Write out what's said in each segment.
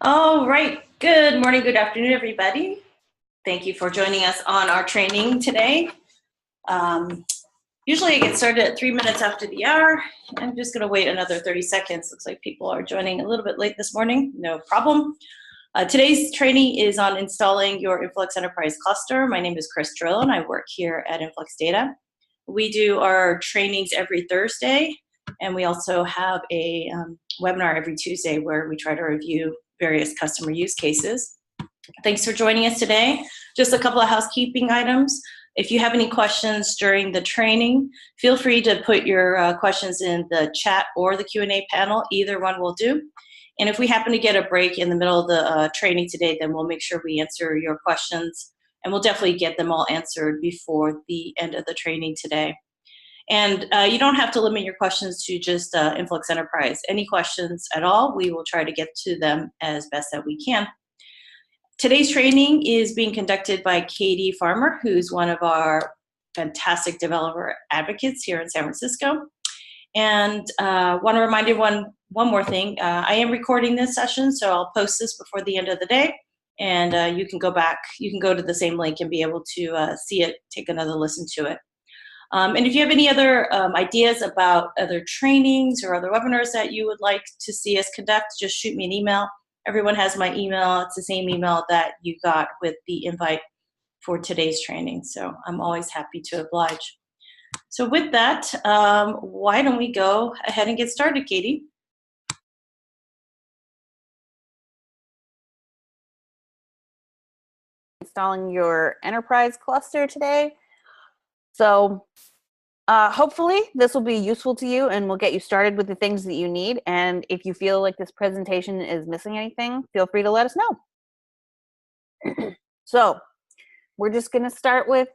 All right. Good morning, good afternoon, everybody. Thank you for joining us on our training today. Usually I get started at 3 minutes after the hour. I'm just going to wait another 30 seconds. Looks like people are joining a little bit late this morning. No problem. Today's training is on installing your InfluxEnterprise Cluster. My name is Chris Drill, and I work here at InfluxData. We do our trainings every Thursday, and we also have a webinar every Tuesday where we try to review various customer use cases. Thanks for joining us today. Just a couple of housekeeping items. If you have any questions during the training, feel free to put your questions in the chat or the Q&A panel. Either one will do. And if we happen to get a break in the middle of the training today, then we'll make sure we answer your questions, and we'll definitely get them all answered before the end of the training today. And you don't have to limit your questions to just InfluxEnterprise. Any questions at all, we will try to get to them as best that we can. Today's training is being conducted by Katie Farmer, who's one of our fantastic developer advocates here in San Francisco. And want to remind you one more thing. I am recording this session, so I'll post this before the end of the day. And you can go back, you can go to the same link and be able to see it, take another listen to it. And if you have any other ideas about other trainings or other webinars that you would like to see us conduct, just shoot me an email. Everyone has my email. It's the same email that you got with the invite for today's training. So I'm always happy to oblige. So with that, why don't we go ahead and get started, Katie? Installing your enterprise cluster today. So hopefully this will be useful to you and will get you started with the things that you need. And if you feel like this presentation is missing anything, feel free to let us know. So we're just going to start with,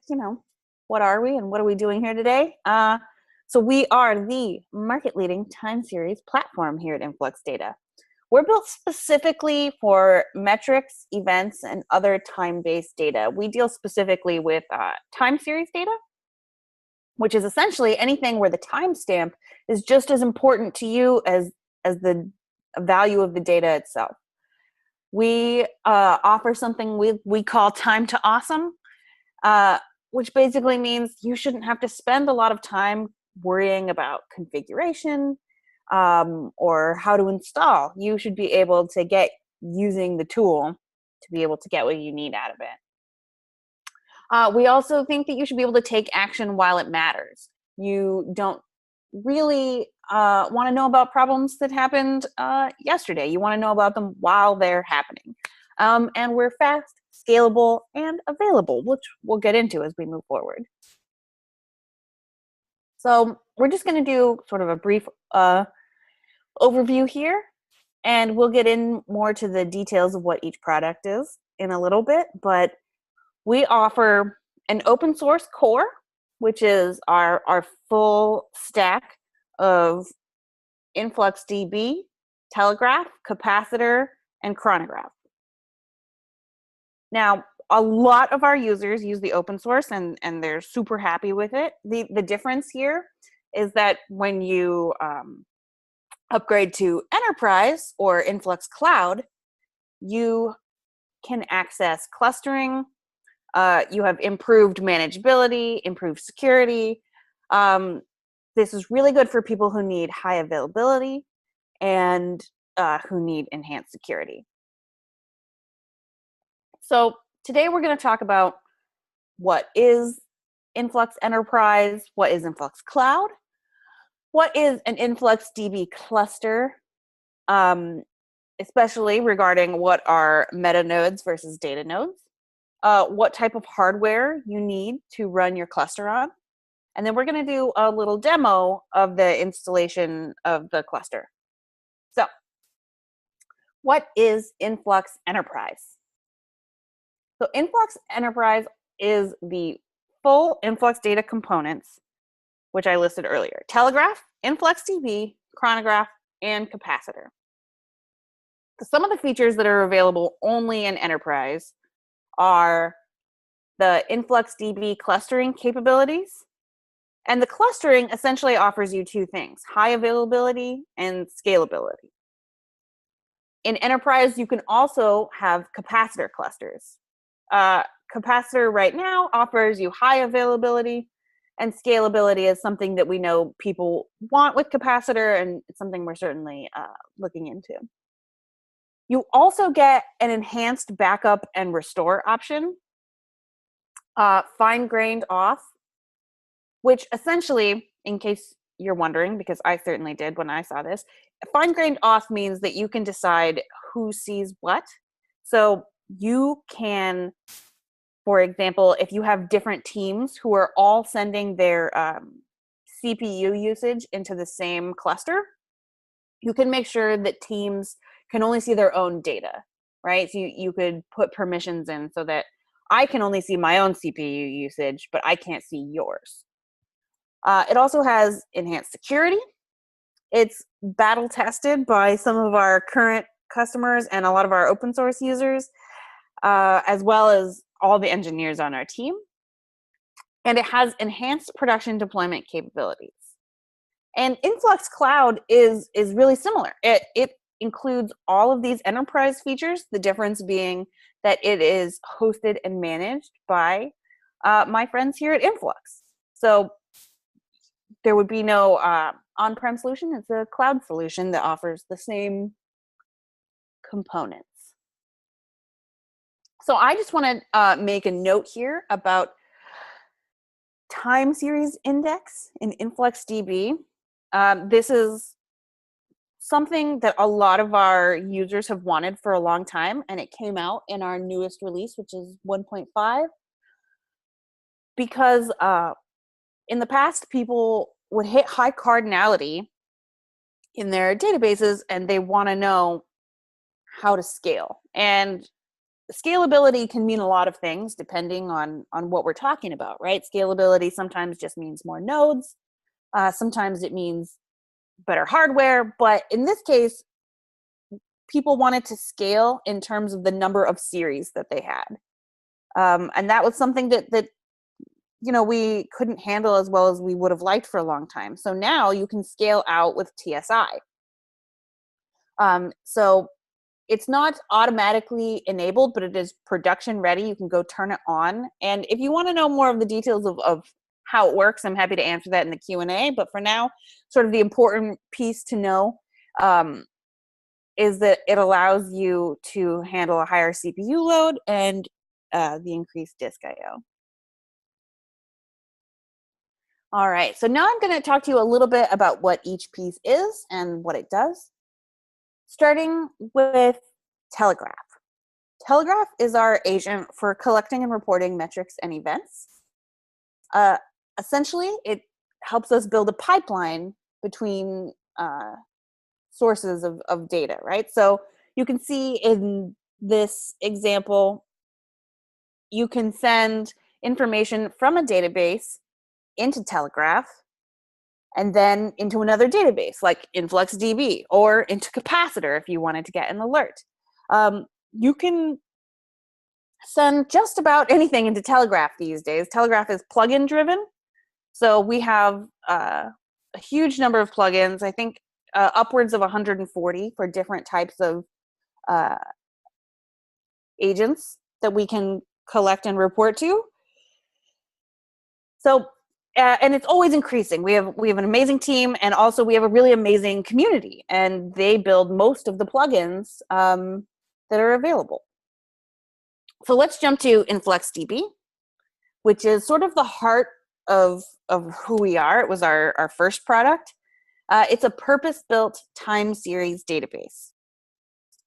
what are we and what are we doing here today? So we are the market-leading time series platform here at InfluxData. We're built specifically for metrics, events, and other time-based data. We deal specifically with time series data, which is essentially anything where the timestamp is just as important to you as the value of the data itself. We offer something we call time to awesome, which basically means you shouldn't have to spend a lot of time worrying about configuration or how to install. You should be able to get using the tool to be able to get what you need out of it. We also think that you should be able to take action while it matters. You don't really want to know about problems that happened yesterday. You want to know about them while they're happening. And we're fast, scalable, and available, which we'll get into as we move forward. So we're just going to do sort of a brief overview here, and we'll get in more to the details of what each product is in a little bit. But we offer an open source core, which is our full stack of InfluxDB, Telegraph, Kapacitor, and Chronograph. Now, a lot of our users use the open source and they're super happy with it. The difference here is that when you upgrade to Enterprise or InfluxCloud, you can access clustering. You have improved manageability, improved security. This is really good for people who need high availability and who need enhanced security. So today we're going to talk about what is InfluxEnterprise, what is InfluxCloud, what is an InfluxDB cluster, especially regarding what are meta nodes versus data nodes, what type of hardware you need to run your cluster on, and then we're going to do a little demo of the installation of the cluster. So, what is InfluxEnterprise? So InfluxEnterprise is the full InfluxData components, which I listed earlier: Telegraph, InfluxDB, Chronograph, and Kapacitor. So some of the features that are available only in Enterprise are the InfluxDB clustering capabilities. And the clustering essentially offers you two things: high availability and scalability. In enterprise, you can also have capacitor clusters. Capacitor right now offers you high availability, and scalability is something that we know people want with capacitor, and it's something we're certainly looking into. You also get an enhanced backup and restore option, fine-grained auth, which essentially, in case you're wondering, because I certainly did when I saw this, fine-grained auth means that you can decide who sees what. So you can, for example, if you have different teams who are all sending their CPU usage into the same cluster, you can make sure that teams can only see their own data, right? So you could put permissions in so that I can only see my own CPU usage, but I can't see yours. It also has enhanced security. It's battle tested by some of our current customers and a lot of our open source users, as well as all the engineers on our team. And it has enhanced production deployment capabilities. And InfluxCloud is really similar. It includes all of these enterprise features, the difference being that it is hosted and managed by my friends here at Influx. So there would be no on-prem solution. It's a cloud solution that offers the same components. So I just want to make a note here about time series index in InfluxDB. This is something that a lot of our users have wanted for a long time, and it came out in our newest release, which is 1.5, because in the past, people would hit high cardinality in their databases, and they want to know how to scale. And scalability can mean a lot of things depending on what we're talking about, right? Scalability sometimes just means more nodes. Sometimes it means better hardware. But in this case, people wanted to scale in terms of the number of series that they had. And that was something that we couldn't handle as well as we would have liked for a long time. So now you can scale out with TSI. So it's not automatically enabled, but it is production ready. You can go turn it on. And if you want to know more of the details of how it works, I'm happy to answer that in the Q&A. But for now, sort of the important piece to know is that it allows you to handle a higher CPU load and the increased disk I/O. All right, so now I'm going to talk to you a little bit about what each piece is and what it does. Starting with Telegraph. Telegraph is our agent for collecting and reporting metrics and events. Essentially, it helps us build a pipeline between sources of data, right? So you can see in this example, you can send information from a database into Telegraph and then into another database like InfluxDB or into Kapacitor if you wanted to get an alert. You can send just about anything into Telegraph these days. Telegraph is plugin driven. So we have a huge number of plugins, I think upwards of 140 for different types of agents that we can collect and report to. So, and it's always increasing. We have an amazing team, and also we have a really amazing community, and they build most of the plugins that are available. So let's jump to InfluxDB, which is sort of the heart of who we are. It was our first product. It's a purpose-built time series database.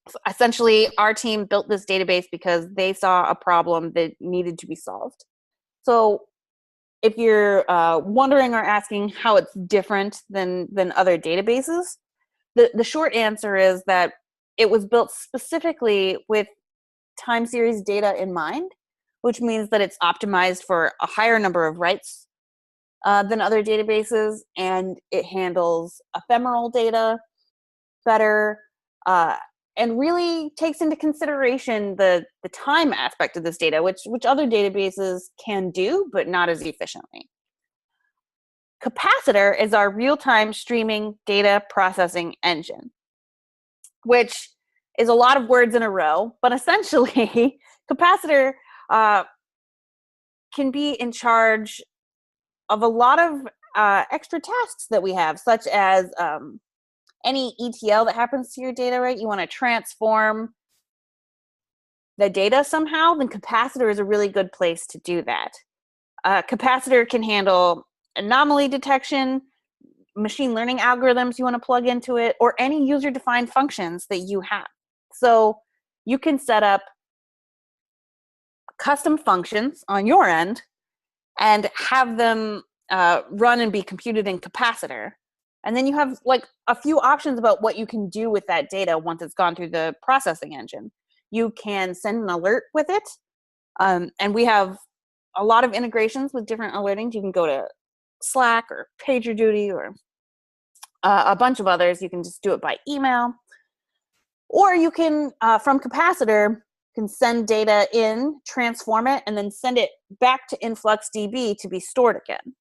So essentially, our team built this database because they saw a problem that needed to be solved. So if you're wondering or asking how it's different than other databases, the short answer is that it was built specifically with time series data in mind, which means that it's optimized for a higher number of writes than other databases, and it handles ephemeral data better, and really takes into consideration the time aspect of this data, which other databases can do, but not as efficiently. Kapacitor is our real-time streaming data processing engine, which is a lot of words in a row, but essentially, Kapacitor can be in charge of a lot of extra tasks that we have, such as any ETL that happens to your data, right? You want to transform the data somehow, then Kapacitor is a really good place to do that. Kapacitor can handle anomaly detection, machine learning algorithms you want to plug into it, or any user-defined functions that you have. So you can set up custom functions on your end and have them run and be computed in Kapacitor. And then you have like a few options about what you can do with that data once it's gone through the processing engine. You can send an alert with it. And we have a lot of integrations with different alertings. You can go to Slack or PagerDuty or a bunch of others. You can just do it by email. Or you can, from Kapacitor, can send data in, transform it, and then send it back to InfluxDB to be stored again.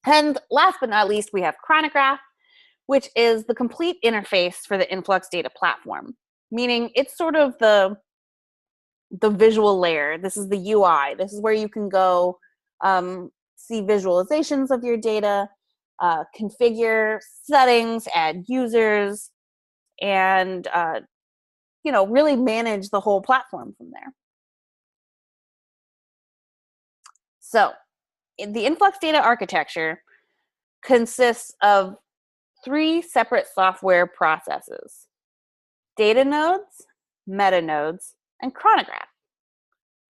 And last but not least, we have Chronograph, which is the complete interface for the InfluxData platform, meaning it's sort of the visual layer. This is the UI. This is where you can go see visualizations of your data, configure settings, add users, and really manage the whole platform from there. So the InfluxData architecture consists of 3 separate software processes: data nodes, meta nodes, and chronograph.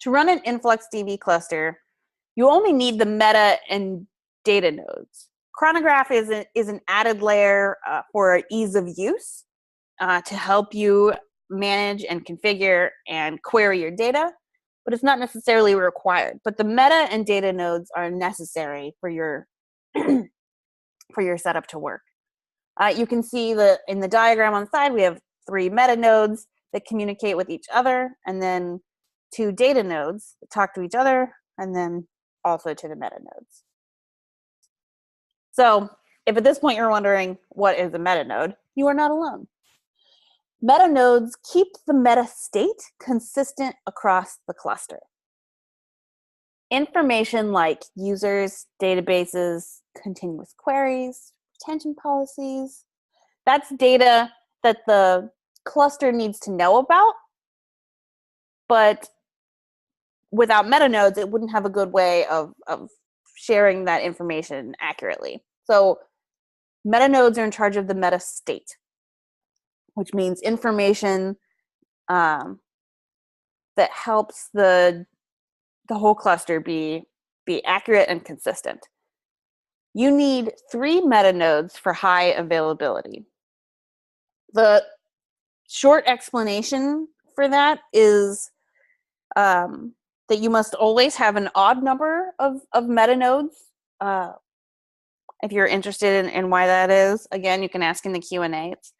To run an InfluxDB cluster, you only need the meta and data nodes. Chronograph is an added layer for ease of use to help you manage and configure and query your data, but it's not necessarily required. But the meta and data nodes are necessary for your for your setup to work. You can see in the diagram on the side, we have 3 meta nodes that communicate with each other, and then 2 data nodes that talk to each other, and then also to the meta nodes. So if at this point you're wondering what is a meta node, you are not alone. Meta nodes keep the meta state consistent across the cluster. Information like users, databases, continuous queries, retention policies, that's data that the cluster needs to know about, but without meta nodes, it wouldn't have a good way of sharing that information accurately. So meta nodes are in charge of the meta state, which means information that helps the whole cluster be accurate and consistent. You need 3 meta nodes for high availability. The short explanation for that is that you must always have an odd number of meta nodes. If you're interested in why that is, again, you can ask in the Q&A. It's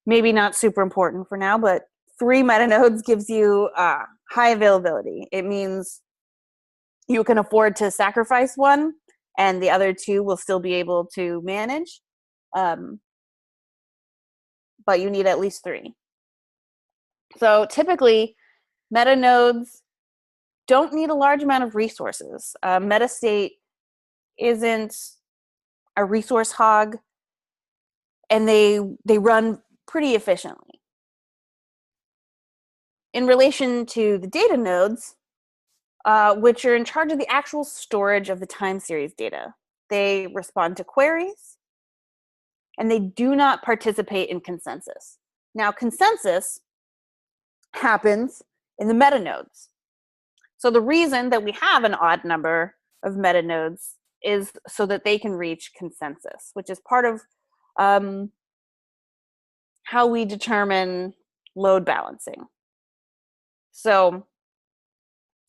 maybe not super important for now, but 3 meta nodes gives you high availability. It means you can afford to sacrifice one, and the other 2 will still be able to manage. But you need at least 3. So typically, meta nodes don't need a large amount of resources. Meta state isn't a resource hog, and they run pretty efficiently. In relation to the data nodes, which are in charge of the actual storage of the time series data, they respond to queries, and they do not participate in consensus. Now, consensus happens in the meta nodes. So the reason that we have an odd number of meta nodes is so that they can reach consensus, which is part of how we determine load balancing. So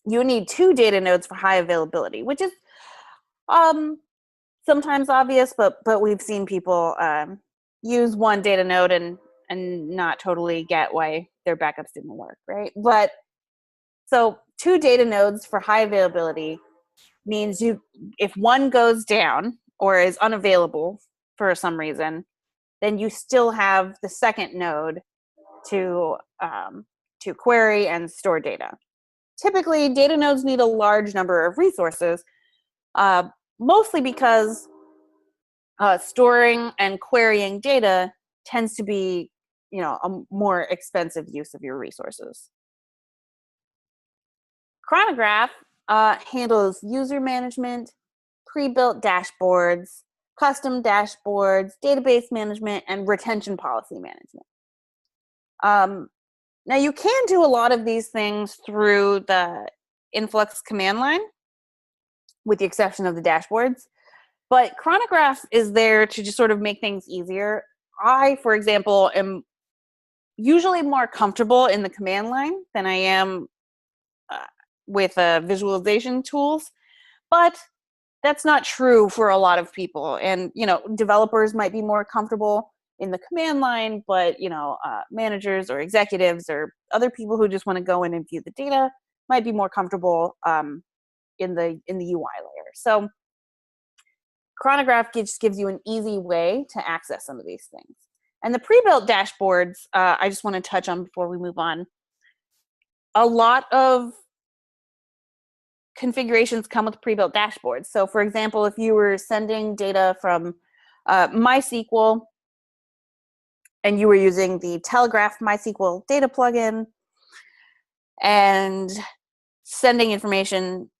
you need 2 data nodes for high availability, which is sometimes obvious, but we've seen people use 1 data node and not totally get why their backups didn't work, right? But so 2 data nodes for high availability means if one goes down or is unavailable for some reason, then you still have the second node to query and store data. Typically, data nodes need a large number of resources, mostly because storing and querying data tends to be, a more expensive use of your resources. Chronograph handles user management, pre-built dashboards, custom dashboards, database management, and retention policy management. Now, you can do a lot of these things through the Influx command line, with the exception of the dashboards. But Chronograph is there to just sort of make things easier. I, for example, am usually more comfortable in the command line than I am with visualization tools. But that's not true for a lot of people. And, developers might be more comfortable in the command line, but, managers or executives or other people who just want to go in and view the data might be more comfortable in the UI layer. So Chronograph just gives you an easy way to access some of these things. And the pre-built dashboards, I just want to touch on before we move on. A lot of configurations come with pre-built dashboards. So for example, if you were sending data from MySQL and you were using the Telegraph MySQL data plugin and sending information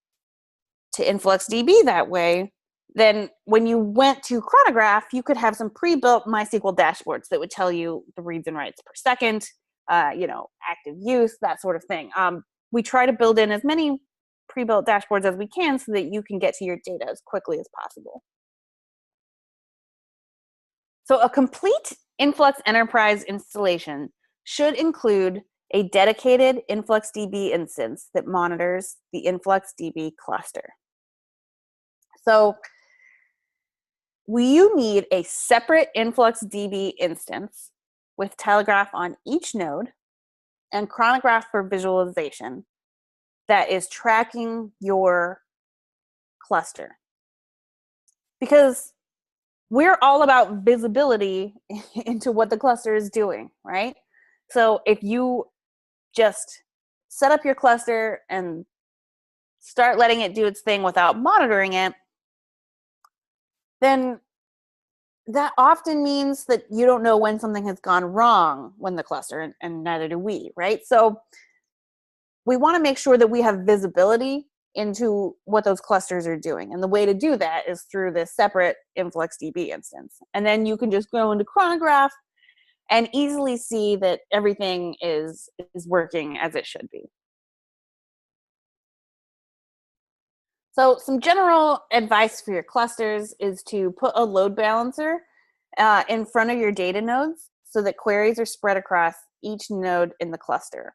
to InfluxDB that way, then when you went to Chronograph, you could have some pre-built MySQL dashboards that would tell you the reads and writes per second, active use, that sort of thing. We try to build in as many pre-built dashboards as we can so that you can get to your data as quickly as possible. So a complete InfluxEnterprise installation should include a dedicated InfluxDB instance that monitors the InfluxDB cluster. So you need a separate InfluxDB instance with Telegraph on each node and Chronograph for visualization that is tracking your cluster. Because we're all about visibility into what the cluster is doing, right? So if you just set up your cluster and start letting it do its thing without monitoring it, then that often means that you don't know when something has gone wrong when the cluster, and neither do we, right? So we want to make sure that we have visibility into what those clusters are doing. And the way to do that is through this separate InfluxDB instance. And then you can just go into Chronograph and easily see that everything is working as it should be. So some general advice for your clusters is to put a load balancer in front of your data nodes so that queries are spread across each node in the cluster.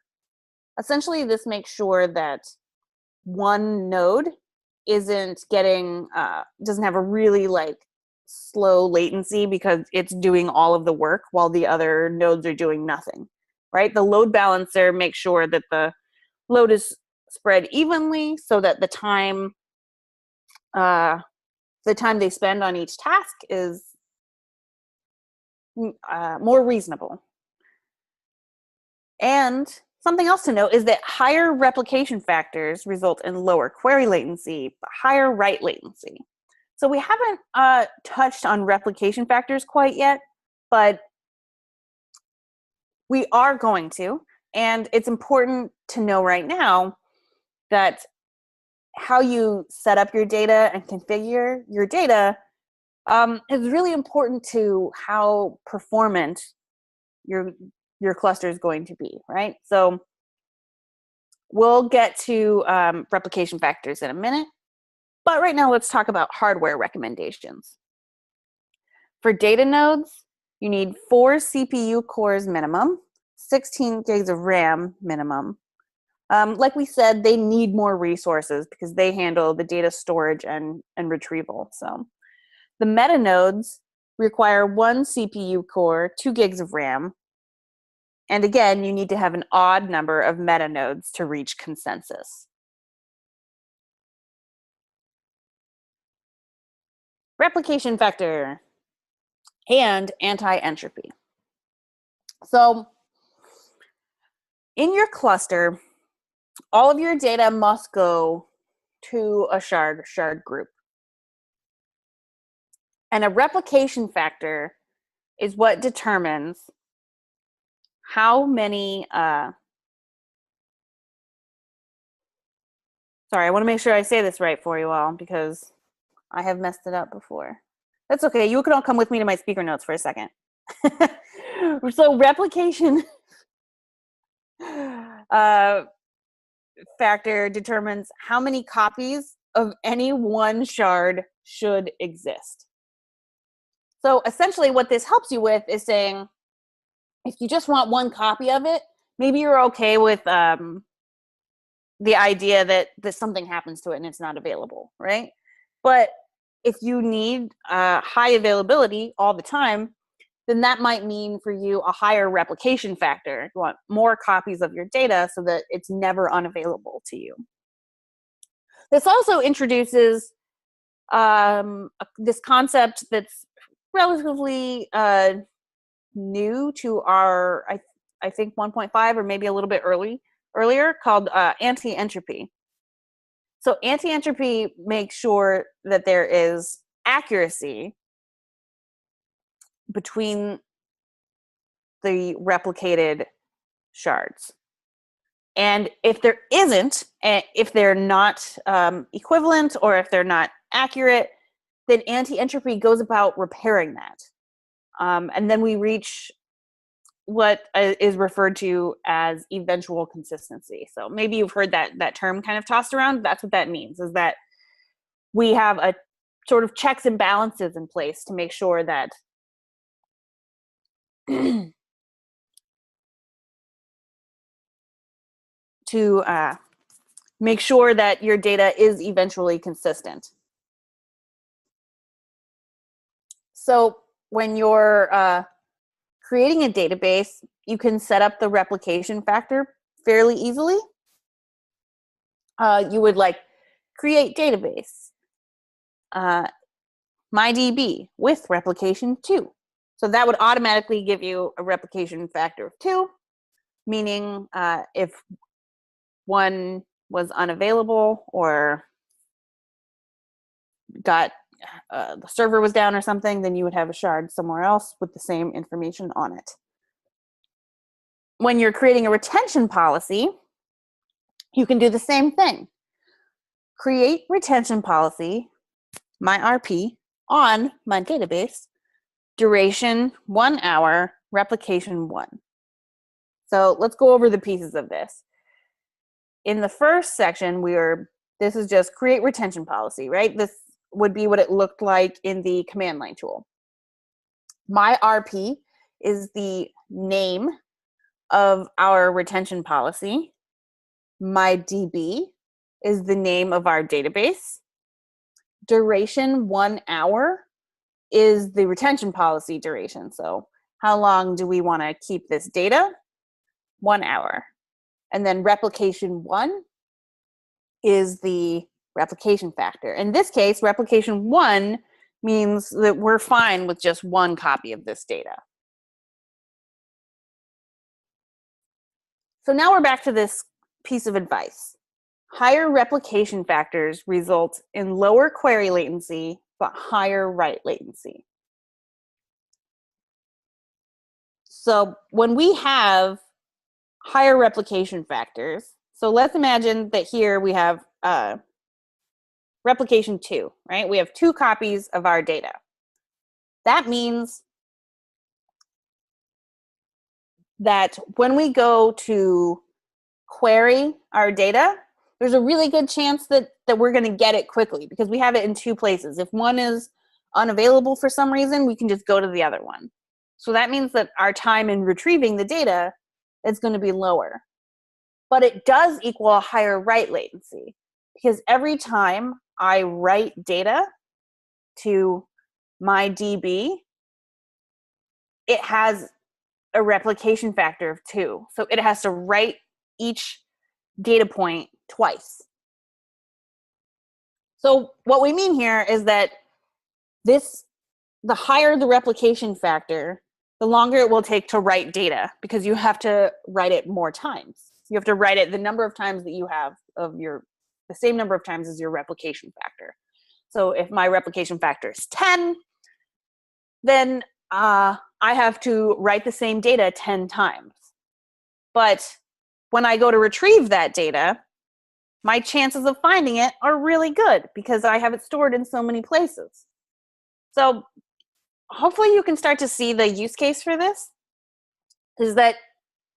Essentially, this makes sure that one node doesn't have a really slow latency because it's doing all of the work while the other nodes are doing nothing, right? The load balancer makes sure that the load is spread evenly so that the time they spend on each task is more reasonable. And something else to note is that higher replication factors result in lower query latency, but higher write latency. So we haven't touched on replication factors quite yet, but we are going to. And it's important to know right now that how you set up your data and configure your data is really important to how performant your cluster is going to be, right? So we'll get to replication factors in a minute, but right now let's talk about hardware recommendations. For data nodes, you need 4 CPU cores minimum, 16 gigs of RAM minimum. Like we said, they need more resources because they handle the data storage and retrieval. So the meta nodes require 1 CPU core, 2 gigs of RAM. And again, you need to have an odd number of meta nodes to reach consensus. Replication factor and anti-entropy. So In your cluster, all of your data must go to a shard group. And a replication factor is what determines how many, sorry, I want to make sure I say this right for you all because I have messed it up before. That's okay. You can all come with me to my speaker notes for a second. So replication factor determines how many copies of any one shard should exist. So essentially what this helps you with is saying, if you just want one copy of it, maybe you're okay with the idea that something happens to it and it's not available, right? But if you need high availability all the time, then that might mean for you a higher replication factor. You want more copies of your data so that it's never unavailable to you. This also introduces this concept that's relatively new to our, I think 1.5 or maybe a little bit earlier, called anti-entropy. So anti-entropy makes sure that there is accuracy between the replicated shards. And if there isn't, if they're not equivalent or if they're not accurate, then anti-entropy goes about repairing that. And then we reach what is referred to as eventual consistency. So maybe you've heard that term kind of tossed around. That's what that means, is that we have a sort of checks and balances in place to make sure that make sure that your data is eventually consistent. So when you're creating a database, you can set up the replication factor fairly easily. You would like create database, MyDB with replication 2. So that would automatically give you a replication factor of 2, meaning if one was unavailable or the server was down or something, then you would have a shard somewhere else with the same information on it. When you're creating a retention policy, you can do the same thing. Create retention policy, myRP, on my database, duration 1 hour, replication 1. So let's go over the pieces of this. In the first section, this is just create retention policy, right? This would be what it looked like in the command line tool. myRP is the name of our retention policy. MyDB is the name of our database. Duration 1 hour is the retention policy duration. So how long do we want to keep this data? 1 hour. And then replication 1 is the replication factor. In this case, replication 1 means that we're fine with just one copy of this data. So now we're back to this piece of advice. Higher replication factors result in lower query latency, but higher write latency. So when we have higher replication factors, so let's imagine that here we have replication 2, right? We have 2 copies of our data. That means that when we go to query our data, there's a really good chance that we're going to get it quickly because we have it in 2 places. If one is unavailable for some reason, we can just go to the other one. So that means that our time in retrieving the data is going to be lower. But it does equal a higher write latency because every time I write data to MyDB, it has a replication factor of 2. So it has to write each data point twice. So what we mean here is that the higher the replication factor, the longer it will take to write data, because you have to write it more times. You have to write it the number of times that you have of the same number of times as your replication factor. So if my replication factor is 10, then I have to write the same data 10 times. But when I go to retrieve that data, my chances of finding it are really good because I have it stored in so many places. So hopefully you can start to see the use case for this, is that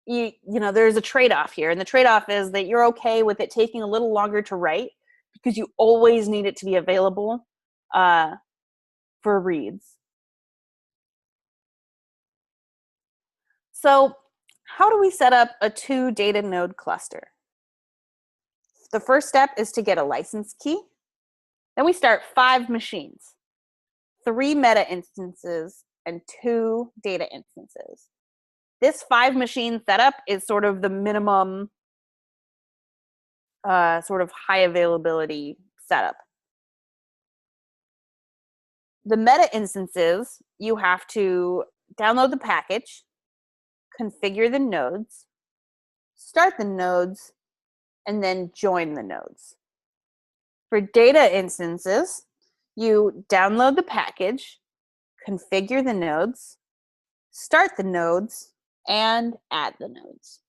you know, there's a trade-off here, and the trade-off is that you're okay with it taking a little longer to write because you always need it to be available for reads. So how do we set up a 2 data node cluster? The first step is to get a license key. Then we start 5 machines, 3 meta instances, and 2 data instances. This 5 machine setup is sort of the minimum sort of high availability setup. The meta instances, you have to download the package, configure the nodes, start the nodes, and then join the nodes. For data instances, you download the package, configure the nodes, start the nodes, and add the nodes.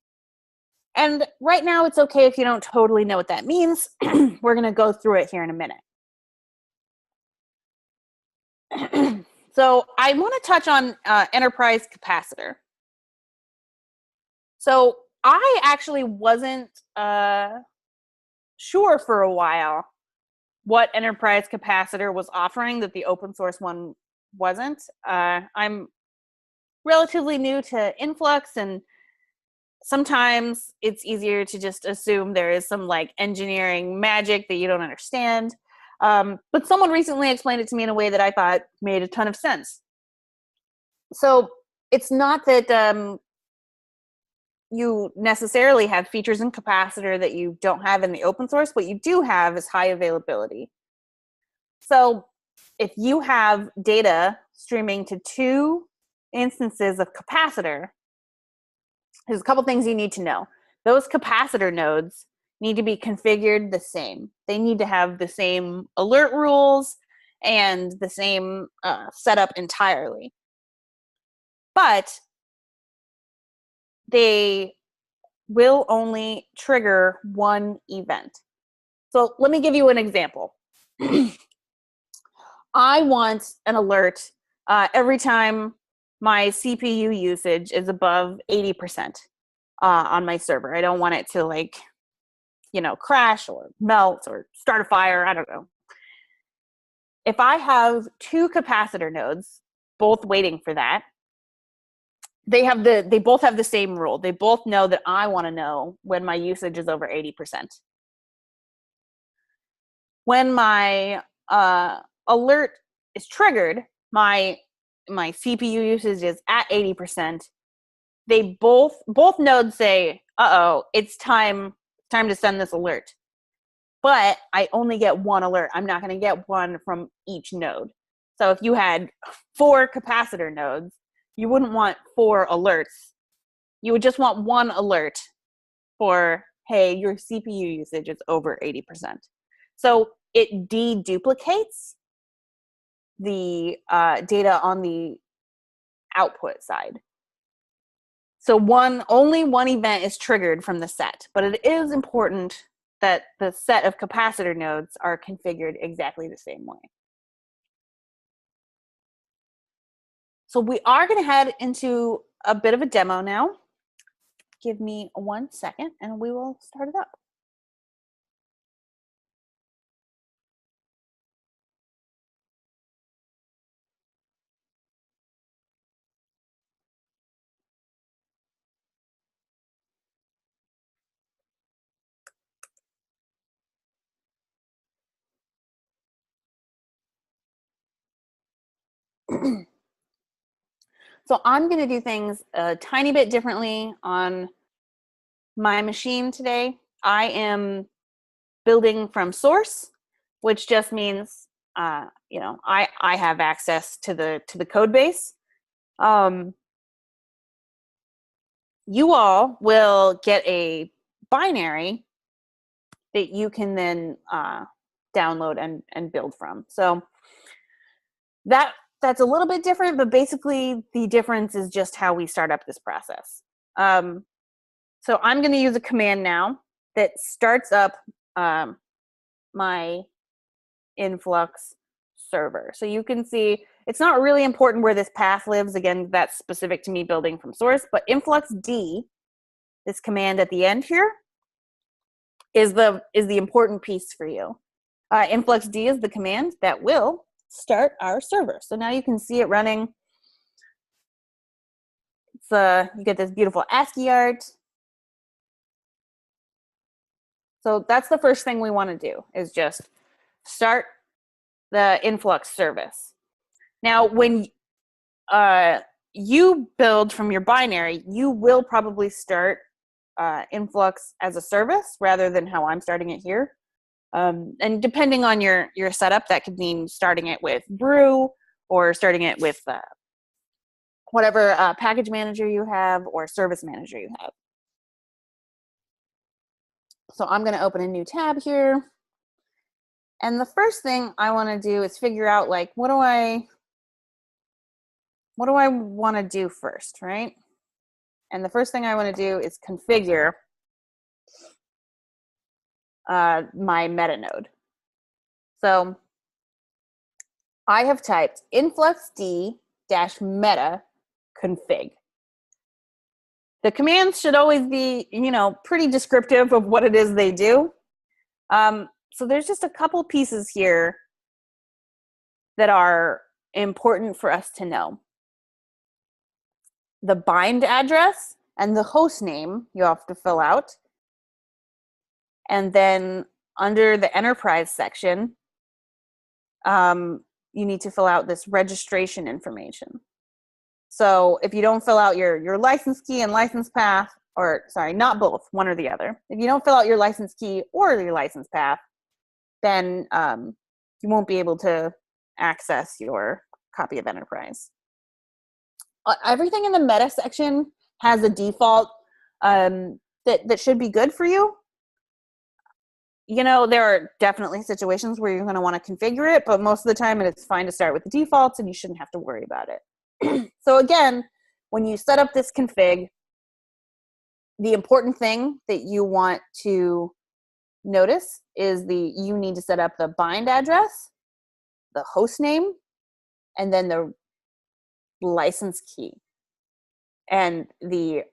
And right now it's okay if you don't totally know what that means. We're going to go through it here in a minute. So I want to touch on enterprise capacitor. So I actually wasn't sure for a while what enterprise capacitor was offering that the open source one wasn't. I'm relatively new to Influx, and sometimes it's easier to just assume there is some like engineering magic that you don't understand. But someone recently explained it to me in a way that I thought made a ton of sense. So it's not that you necessarily have features in capacitor that you don't have in the open source. What you do have is high availability. So if you have data streaming to 2 instances of capacitor, there's a couple things you need to know. Those capacitor nodes need to be configured the same. They need to have the same alert rules and the same setup entirely. But they will only trigger one event. So let me give you an example. I want an alert every time my CPU usage is above 80% on my server. I don't want it to, like, you know, crash or melt or start a fire. I don't know. If I have 2 capacitor nodes, both waiting for that, they both have the same rule. They both know that I want to know when my usage is over 80%. When my alert is triggered, my CPU usage is at 80%. They both nodes say, "Uh-oh, it's time to send this alert." But I only get one alert. I'm not going to get one from each node. So if you had 4 capacitor nodes, you wouldn't want 4 alerts. You would just want one alert for, hey, your CPU usage is over 80%. So it deduplicates the data on the output side. So only one event is triggered from the set, but it is important that the set of capacitor nodes are configured exactly the same way. So we are going to head into a bit of a demo now. Give me 1 second and we will start it up. So I'm going to do things a tiny bit differently on my machine today. I am building from source, which just means you know, I have access to the code base. you all will get a binary that you can then download and build from. So that's a little bit different, but basically the difference is just how we start up this process. So I'm going to use a command now that starts up my Influx server. So you can see it's not really important where this path lives. Again, that's specific to me building from source, but InfluxD, this command at the end here, is the important piece for you. InfluxD is the command that will start our server. So now you can see it running. It's you get this beautiful ASCII art. So that's the first thing we want to do, is just start the Influx service. Now, when you build from your binary, you will probably start Influx as a service rather than how I'm starting it here. And depending on your setup, that could mean starting it with Brew or starting it with whatever package manager you have or service manager you have. So I'm going to open a new tab here. And the first thing I want to do is figure out, like, what do I want to do first, right? And the first thing I want to do is configure my meta node. So I have typed influxd-meta config. The commands should always be, pretty descriptive of what it is they do. So there's just a couple pieces here that are important for us to know. The bind address and the host name you have to fill out. And then under the enterprise section, you need to fill out this registration information. So if you don't fill out your license key and license path, or sorry, not both, one or the other. If you don't fill out your license key or your license path, then you won't be able to access your copy of Enterprise. Everything in the meta section has a default that should be good for you. There are definitely situations where you're going to want to configure it, but most of the time it's fine to start with the defaults and you shouldn't have to worry about it. So again, when you set up this config, the important thing that you want to notice is you need to set up the bind address, the host name, and then the license key and the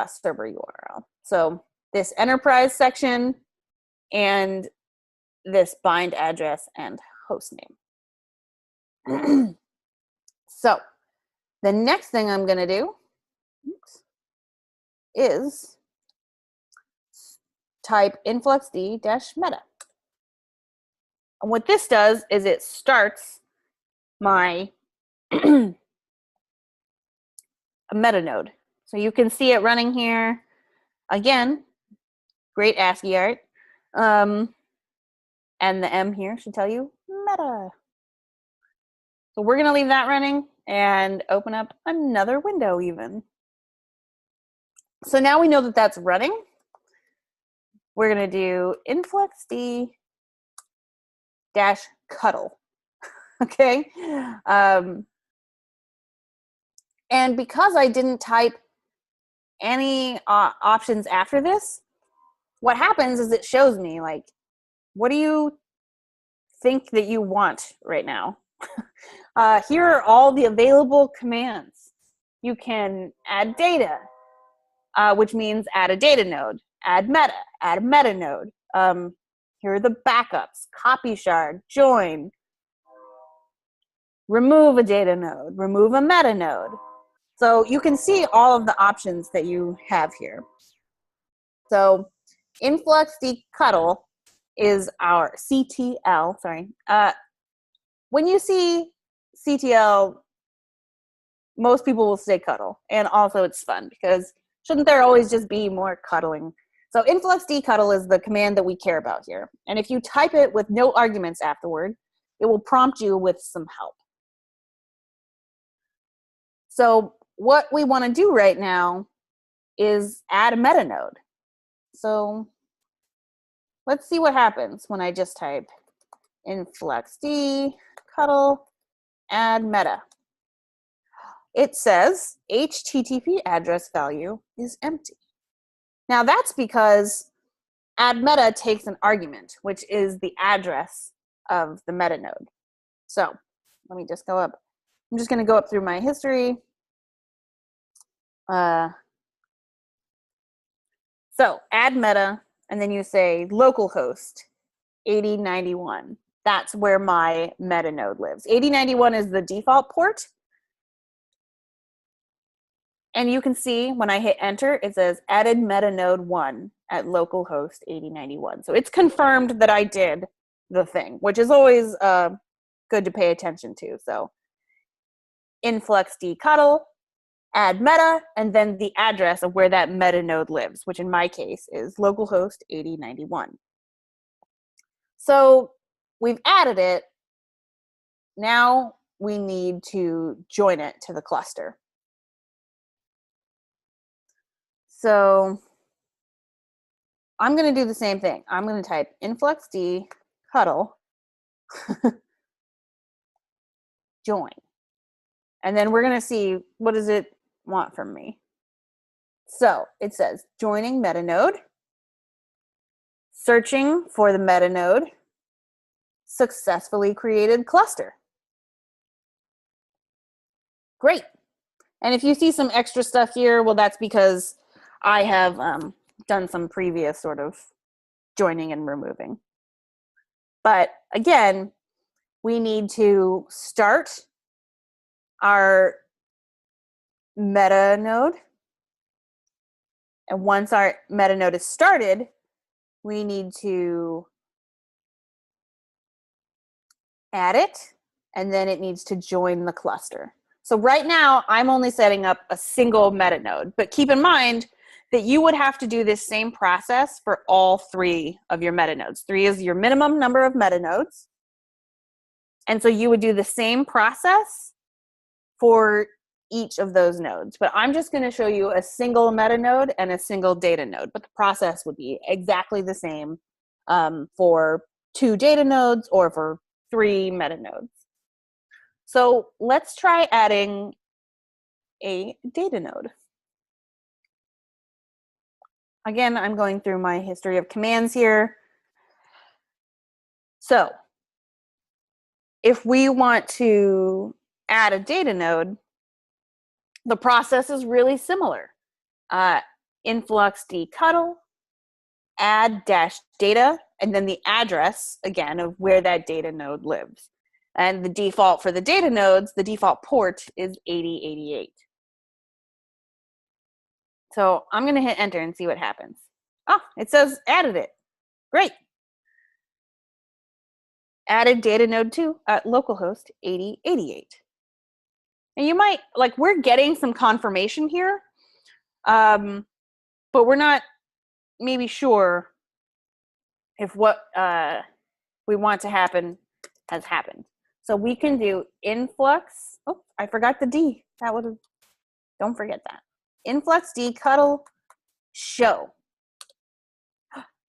server URL. So this enterprise section and this bind address and host name. So the next thing I'm going to do is type influxd-meta. And what this does is it starts my meta node. So you can see it running here. Again, great ASCII art. And the M here should tell you meta. So we're going to leave that running and open up another window even. So now we know that that's running. We're going to do influxd-cuddle. Okay. And because I didn't type any options after this, what happens is it shows me, like, what do you think that you want right now? Here are all the available commands. You can add data, which means add a data node, add a meta node. Here are the backups, copy shard, join, remove a data node, remove a meta node. So you can see all of the options that you have here. So influxd-cuddle is our CTL, sorry. When you see CTL, most people will say cuddle. And also it's fun because shouldn't there always just be more cuddling? So influxd-cuddle is the command that we care about here. And if you type it with no arguments afterward, it will prompt you with some help. So what we want to do right now is add a meta node. So let's see what happens when I just type InfluxD cuddle add meta. It says HTTP address value is empty. Now that's because add meta takes an argument, which is the address of the meta node. So let me just go up. I'm just going to go up through my history. So add meta, and then you say localhost 8091. That's where my meta node lives. 8091 is the default port. And you can see when I hit enter, it says added meta node 1 at localhost 8091. So it's confirmed that I did the thing, which is always good to pay attention to. So InfluxD cuddle, add meta, and then the address of where that meta node lives, which in my case is localhost 8091. So we've added it. Now we need to join it to the cluster. So I'm going to do the same thing. I'm going to type InfluxD cuddle join. And then we're going to see what does it want from me. So it says joining meta node, searching for the meta node, successfully created cluster. Great. And if you see some extra stuff here, well, that's because I have done some previous sort of joining and removing. But again, we need to start our meta node. And once our meta node is started, we need to add it, and then it needs to join the cluster. So right now, I'm only setting up a single meta node, but keep in mind that you would have to do this same process for all 3 of your meta nodes. 3 is your minimum number of meta nodes. And so you would do the same process for each of those nodes. But I'm just going to show you a single meta node and a single data node, but the process would be exactly the same for 2 data nodes or for 3 meta nodes. So let's try adding a data node. Again, I'm going through my history of commands here. So if we want to add a data node, the process is really similar. InfluxD cuddle, add -data, and then the address, again, of where that data node lives. And the default for the data nodes, the default port is 8088. So I'm going to hit enter and see what happens. Oh, it says added it. Great. Added data node 2 at localhost 8088. And you might, like, we're getting some confirmation here, but we're not maybe sure if what we want to happen has happened. So we can do influx. Oh, I forgot the D. That would have, don't forget that. InfluxD cuddle show.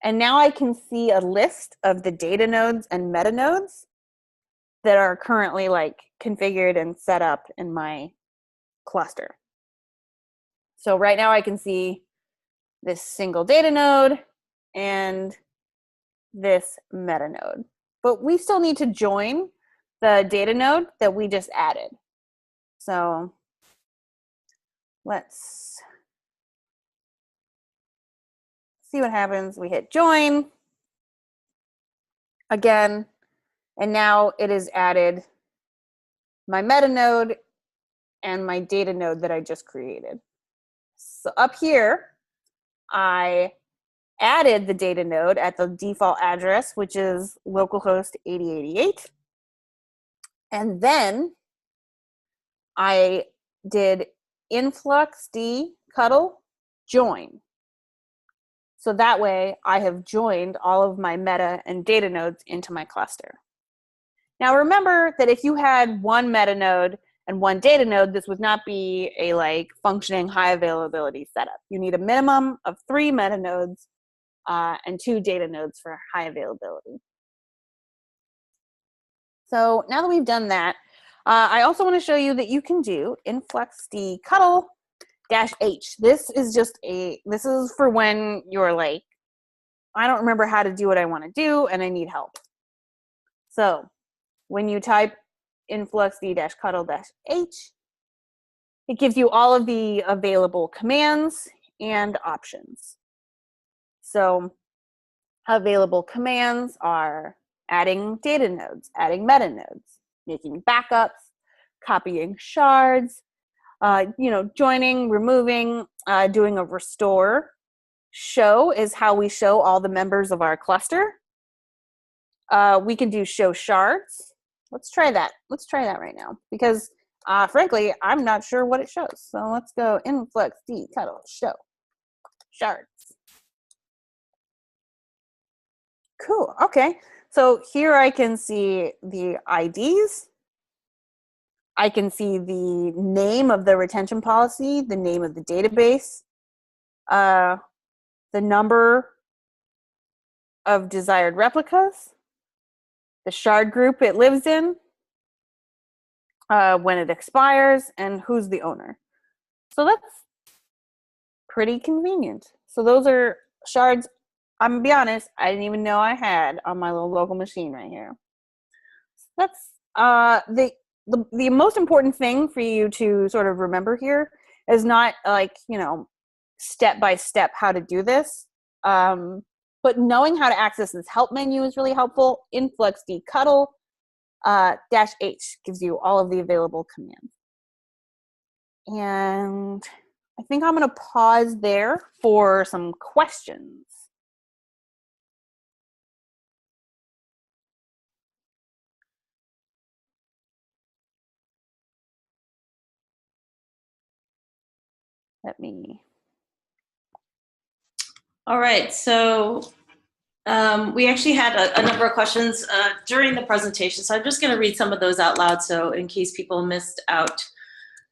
And now I can see a list of the data nodes and meta nodes that are currently like configured and set up in my cluster. So right now I can see this single data node and this meta node. But we still need to join the data node that we just added. So let's see what happens. We hit join again, and now it has added my meta node and my data node that I just created. So up here, I added the data node at the default address, which is localhost 8088. And then I did InfluxD cuddle join. So that way I have joined all of my meta and data nodes into my cluster. Now remember that if you had one meta node and 1 data node, this would not be a like functioning high availability setup. You need a minimum of 3 meta nodes and 2 data nodes for high availability. So now that we've done that, I also want to show you that you can do InfluxD -H. This is for when you're like, I don't remember how to do what I want to do and I need help. So when you type InfluxD-H, it gives you all of the available commands and options. So available commands are adding data nodes, adding meta nodes, making backups, copying shards, joining, removing, doing a restore. Show is how we show all the members of our cluster. We can do show shards. Let's try that. Let's try that right now because frankly, I'm not sure what it shows. So let's go InfluxD show shards. Cool. Okay. So here I can see the IDs. I can see the name of the retention policy, the name of the database, the number of desired replicas, the shard group it lives in, when it expires, and who's the owner. So that's pretty convenient. So those are shards, I'm gonna be honest, I didn't even know I had on my little local machine right here. That's the most important thing for you to sort of remember here is not like, step by step how to do this. But knowing how to access this help menu is really helpful. InfluxD -H gives you all of the available commands. And I think I'm going to pause there for some questions. Let me. All right, so we actually had a number of questions during the presentation, so I'm just going to read some of those out loud, so in case people missed out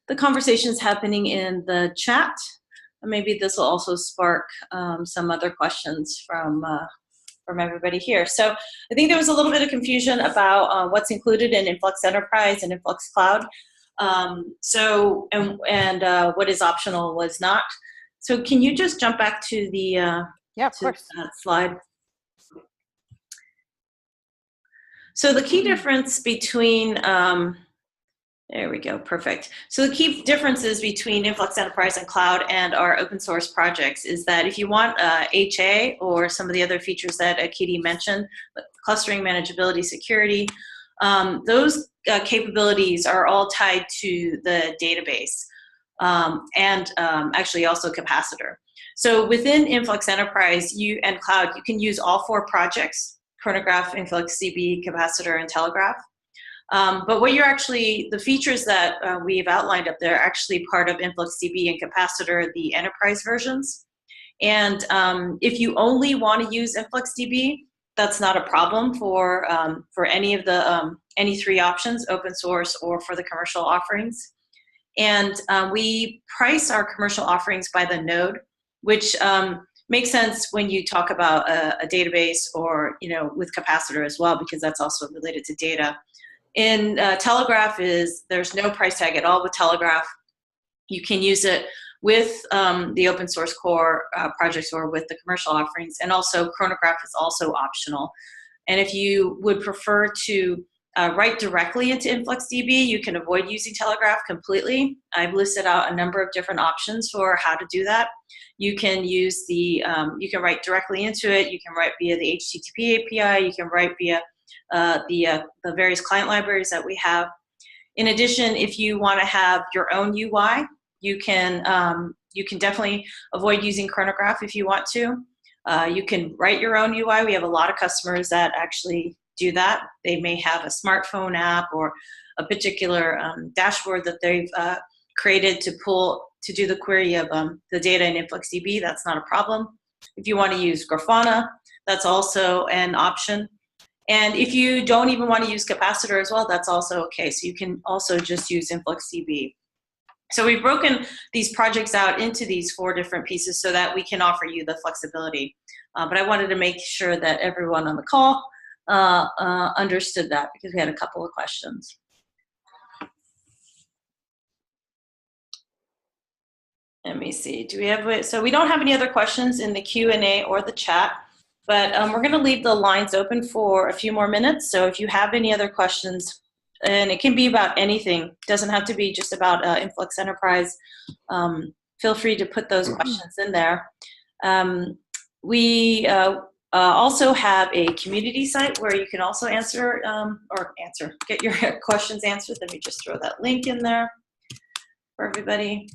the conversations happening in the chat, maybe this will also spark some other questions from everybody here. So I think there was a little bit of confusion about what's included in InfluxEnterprise and InfluxCloud. What is optional was not. So can you just jump back to the of course. Slide? So the key difference between, there we go, perfect. So the key differences between InfluxEnterprise and Cloud and our open source projects is that if you want HA or some of the other features that Katie mentioned, clustering, manageability, security, those capabilities are all tied to the database and actually also Kapacitor. So within InfluxEnterprise and Cloud, you can use all 4 projects: Chronograph, InfluxDB, Kapacitor, and Telegraph. But what the features that we've outlined up there are actually part of InfluxDB and Kapacitor, the enterprise versions. And if you only want to use InfluxDB, that's not a problem for any of the any 3 options, open source or for the commercial offerings. And we price our commercial offerings by the node, which makes sense when you talk about a database or with Kapacitor as well, because that's also related to data. In Telegraph there's no price tag at all with Telegraph. You can use it with the open source core projects or with the commercial offerings, and also Chronograph is also optional. And if you would prefer to write directly into InfluxDB, you can avoid using Telegraph completely. I've listed out a number of different options for how to do that. You can use you can write directly into it. You can write via the HTTP API. You can write via the various client libraries that we have. In addition, if you want to have your own UI, you can definitely avoid using Chronograph if you want to. You can write your own UI. We have a lot of customers that actually do that. They may have a smartphone app or a particular dashboard that they've created to do the query of the data in InfluxDB. That's not a problem. If you want to use Grafana, that's also an option. And if you don't even want to use Kapacitor as well, that's also okay. So you can also just use InfluxDB. So we've broken these projects out into these 4 different pieces so that we can offer you the flexibility. But I wanted to make sure that everyone on the call understood that, because we had a couple of questions. Let me see, do we have, so we don't have any other questions in the Q&A or the chat, but we're gonna leave the lines open for a few more minutes. So if you have any other questions, and it can be about anything, doesn't have to be just about InfluxEnterprise, feel free to put those questions in there. We also have a community site where you can also get your questions answered. Let me just throw that link in there for everybody.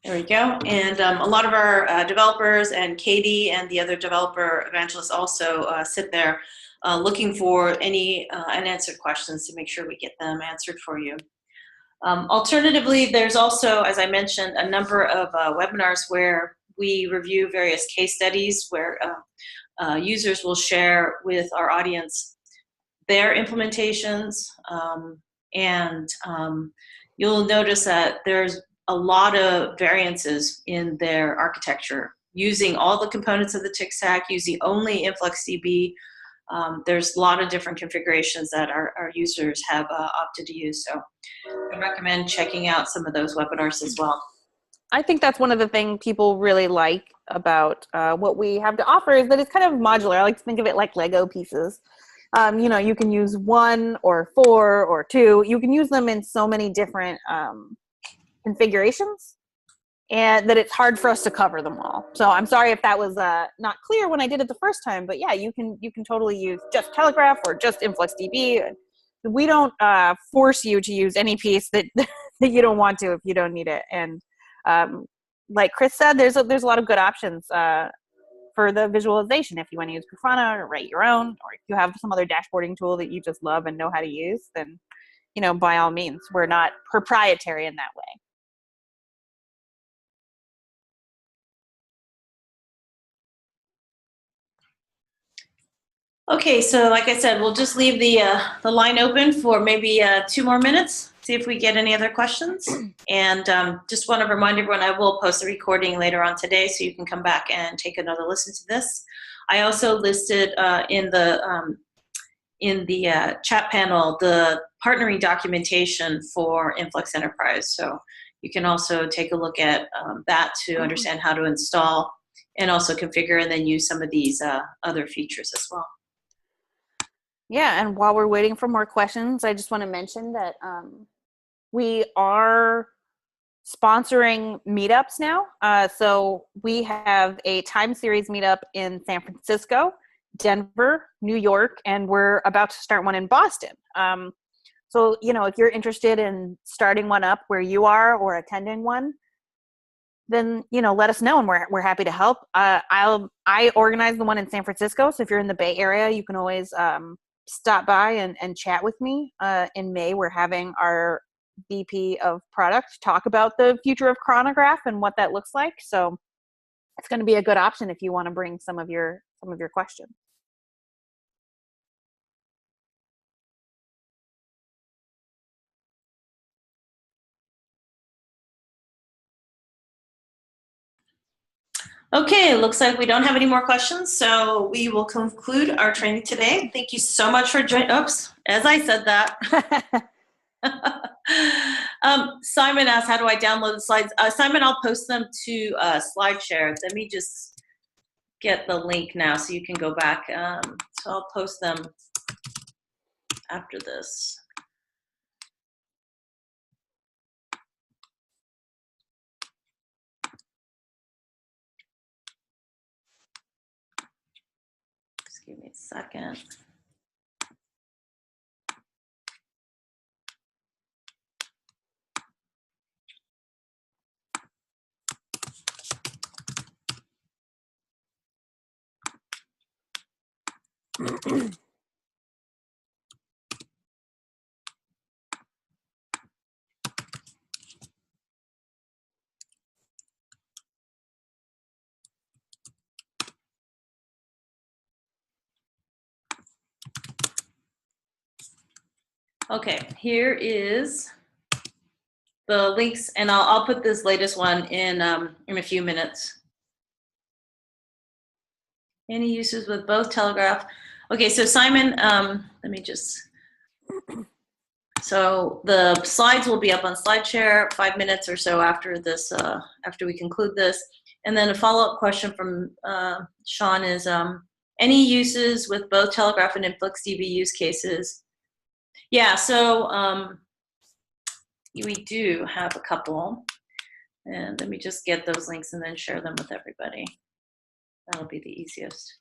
There we go. And a lot of our developers, and Katie and the other developer evangelists also sit there looking for any unanswered questions to make sure we get them answered for you. Alternatively, there's also, as I mentioned, a number of webinars where we review various case studies where users will share with our audience their implementations. You'll notice that there's a lot of variances in their architecture, using all the components of the TIC stack, using only InfluxDB. There's a lot of different configurations that our users have opted to use. So I recommend checking out some of those webinars as well. I think that's one of the things people really like about what we have to offer, is that it's kind of modular. I like to think of it like Lego pieces. You know, you can use 1 or 4 or 2. You can use them in so many different configurations, and that it's hard for us to cover them all. So I'm sorry if that was not clear when I did it the first time, but yeah, you can totally use just Telegraph or just InfluxDB. We don't force you to use any piece that that you don't want to if you don't need it. And like Chris said, there's a lot of good options for the visualization. If you want to use Grafana or write your own, or if you have some other dashboarding tool that you just love and know how to use, then, you know, by all means, we're not proprietary in that way. Okay, so like I said, we'll just leave the line open for maybe 2 more minutes, see if we get any other questions. And just want to remind everyone, I will post a recording later on today, so you can come back and take another listen to this. I also listed in the chat panel the partnering documentation for InfluxEnterprise. So you can also take a look at that to understand how to install and also configure, and then use some of these other features as well. Yeah, and while we're waiting for more questions, I just want to mention that we are sponsoring meetups now. So we have a time series meetup in San Francisco, Denver, New York, and we're about to start one in Boston. So, you know, if you're interested in starting one up where you are or attending one, then, you know, let us know, and we're happy to help. I organize the one in San Francisco, so if you're in the Bay Area, you can always stop by and chat with me. In May, we're having our VP of product talk about the future of chronograph and what that looks like. So it's going to be a good option if you want to bring some of your questions. Okay, it looks like we don't have any more questions, so we will conclude our training today. Thank you so much for joining. Oops, as I said that. Simon asked, how do I download the slides? Simon, I'll post them to SlideShare. Let me just get the link now so you can go back. So I'll post them after this. Just give me a second. Okay, here is the links, and I'll put this latest one in a few minutes. Any uses with both Telegraph? Okay, so Simon, let me just, so the slides will be up on SlideShare 5 minutes or so after this, after we conclude this. And then a follow-up question from Sean is, any uses with both Telegraph and InfluxDB use cases? Yeah, so we do have a couple. And let me just get those links and then share them with everybody. That'll be the easiest.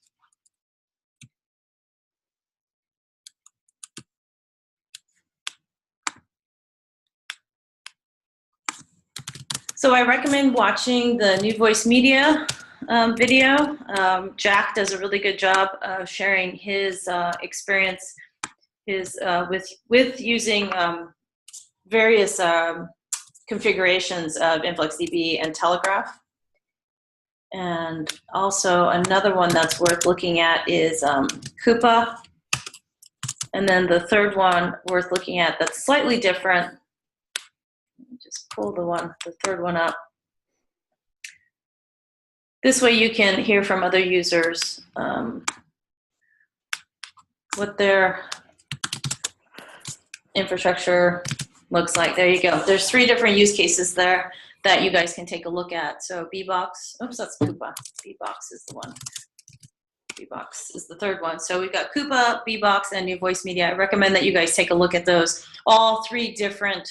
So I recommend watching the New Voice Media video. Jack does a really good job of sharing his experience with using various configurations of InfluxDB and Telegraph. And also another one that's worth looking at is Coupa. And then the third one worth looking at that's slightly different. Let me just pull the third one up. This way you can hear from other users what their infrastructure looks like. There you go. There's 3 different use cases there that you guys can take a look at. So Bbox, oops, that's Coupa. Bbox is the one. Bbox is the third one. So we've got Coupa, Bbox, and New Voice Media. I recommend that you guys take a look at those. All 3 different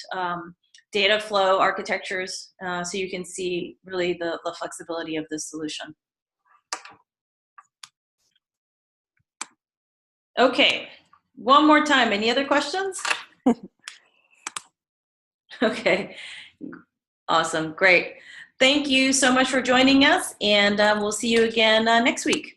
data flow architectures, so you can see really the flexibility of this solution. Okay, one more time. Any other questions? Okay, awesome, great. Thank you so much for joining us, and we'll see you again next week.